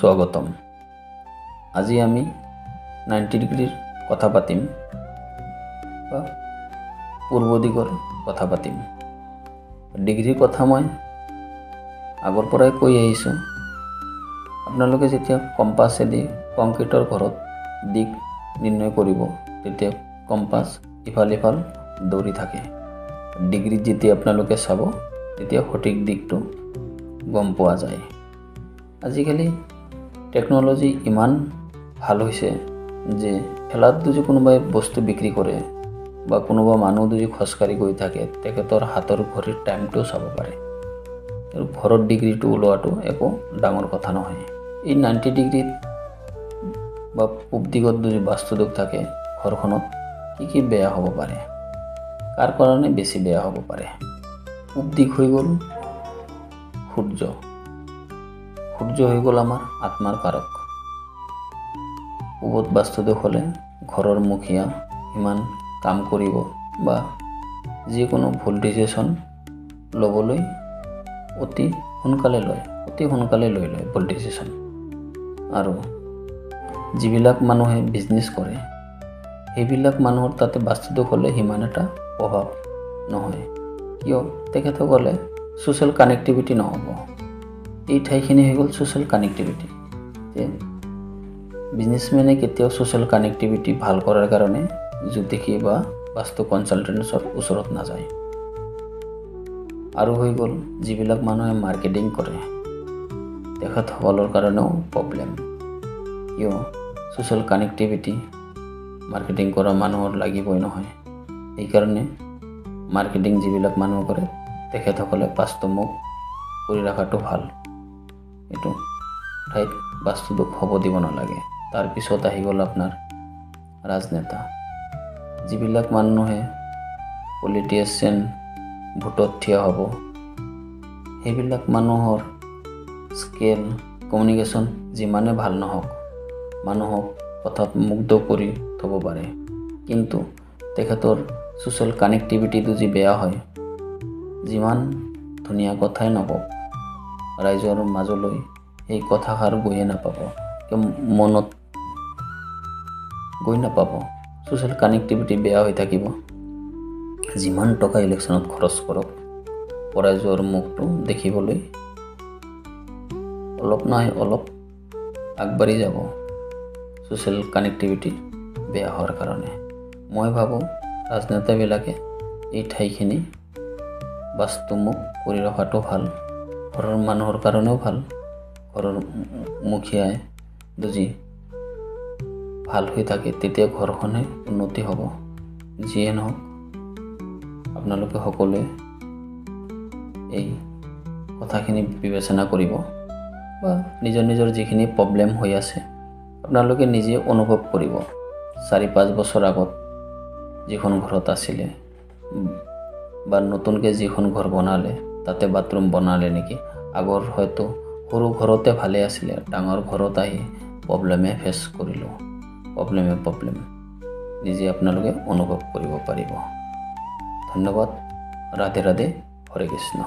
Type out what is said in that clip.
স্বাগতম। আজি আমি 90 ডিগ্ৰীৰ কথা পাতিম বা পূৰ্ব দিগৰ কথা পাতিম। ডিগ্ৰীৰ কথা মই আগৰ পৰাই কৈ আহিছোঁ। আপোনালোকে যেতিয়া কম্পাছেদি কংক্ৰিটৰ ঘৰত দিশ নিৰ্ণয় কৰিব তেতিয়া কম্পাছ ইফাল ইফাল দৌৰি থাকে। ডিগ্ৰীত যেতিয়া আপোনালোকে চাব তেতিয়া সঠিক দিশটো গম পোৱা যায়। আজিকালি টেকন'লজি ইমান ভাল হৈছে যে খেলাত যদি কোনোবাই বস্তু বিক্ৰী কৰে বা কোনোবা মানুহ যদি খোজকাঢ়ি গৈ থাকে তেখেতৰ হাতৰ ঘড়ীৰ টাইমটো চাব পাৰে। আৰু ঘৰৰ ডিগ্ৰীটো ওলোৱাটো একো ডাঙৰ কথা নহয়। এই 90 ডিগ্ৰীত বা পূব দিগত যদি বাস্তুদোষ থাকে ঘৰখনত কি বেয়া হ'ব পাৰে, কাৰ কাৰণে বেছি বেয়া হ'ব পাৰে। পূব দিশ হৈ গ'ল সূৰ্য হৈ গ'ল আমাৰ আত্মাৰ কাৰক। পূবত বাস্তুদোষ হ'লে ঘৰৰ মুখীয়া ইমান কাম কৰিব বা যিকোনো ভুল ডিচিশ্যন ল'বলৈ অতি সোনকালে লৈ লয় ভুল ডিচিশ্যন। আৰু যিবিলাক মানুহে বিজনেছ কৰে সেইবিলাক মানুহৰ তাতে বাস্তুদোষ হ'লে সিমান এটা প্ৰভাৱ নহয়। কিয়? তেখেতসকলে ছ'চিয়েল কানেক্টিভিটি নহ'ব। এই ঠাইখিনি হৈ গ'ল ছ'চিয়েল কানেক্টিভিটি। যে বিজনেছমেনে কেতিয়াও ছ'চিয়েল কানেক্টিভিটি ভাল কৰাৰ কাৰণে জ্যোতিষী বা বাস্তু কনচালটেণ্টছৰ ওচৰত নাযায়। আৰু হৈ গ'ল যিবিলাক মানুহে মাৰ্কেটিং কৰে তেখেতসকলৰ কাৰণেও প্ৰব্লেম। কিয়? ছ'চিয়েল কানেক্টিভিটি মাৰ্কেটিং কৰা মানুহৰ লাগিবই নহয়। সেইকাৰণে মাৰ্কেটিং যিবিলাক মানুহ কৰে তেখেতসকলে বাস্তুমুখ কৰি ৰখাটো ভাল। এইটো ঠাইত বাস্তুদোষ হ'ব দিব নালাগে। তাৰপিছত আহি গ'ল আপোনাৰ ৰাজনেতা। যিবিলাক মানুহে পলিটিচিয়ান ভোটত থিয় হ'ব সেইবিলাক মানুহৰ স্কেল কমিউনিকেশ্যন যিমানে ভাল নহওক মানুহক কথাত মুগ্ধ কৰি থ'ব পাৰে, কিন্তু তেখেতৰ ছ'চিয়েল কানেক্টিভিটিটো যি বেয়া হয় যিমান ধুনীয়া কথাই নকওক ৰাইজৰ মাজলৈ সেই কথাষাৰ গৈয়ে নাপাব, মনত গৈ নাপাব। ছ'চিয়েল কানেক্টিভিটি বেয়া হৈ থাকিব। যিমান টকা ইলেকশ্যনত খৰচ কৰক পৰাজয়ৰ মুখটো দেখিবলৈ অলপ নহয় অলপ আগবাঢ়ি যাব ছ'চিয়েল কানেক্টিভিটি বেয়া হোৱাৰ কাৰণে। মই ভাবোঁ ৰাজনেতাবিলাকে এই ঠাইখিনি বাস্তুমুখ কৰি ৰখাটো ভাল। ঘৰৰ মানুহৰ কাৰণেও ভাল। ঘৰৰ মুখীয়াই যদি ভাল হৈ থাকে তেতিয়া ঘৰখনে উন্নতি হ'ব। যিয়ে নহওক আপোনালোকে সকলোৱে এই কথাখিনি বিবেচনা কৰিব বা নিজৰ যিখিনি প্ৰব্লেম হৈ আছে আপোনালোকে নিজে অনুভৱ কৰিব। 4-5 বছৰ আগত যিখন ঘৰত আছিলে বা নতুনকৈ যিখন ঘৰ বনালে তাতে বাথৰুম বনালে নেকি, আগৰ হয়তো সৰু ঘৰতে ভালে আছিলে, ডাঙৰ ঘৰত আহি প্ৰব্লেমে ফেচ কৰিলোঁ। প্ৰব্লেম নিজে আপোনালোকে অনুভৱ কৰিব পাৰিব। ধন্যবাদ। ৰাধে ৰাধে। হৰে কৃষ্ণ।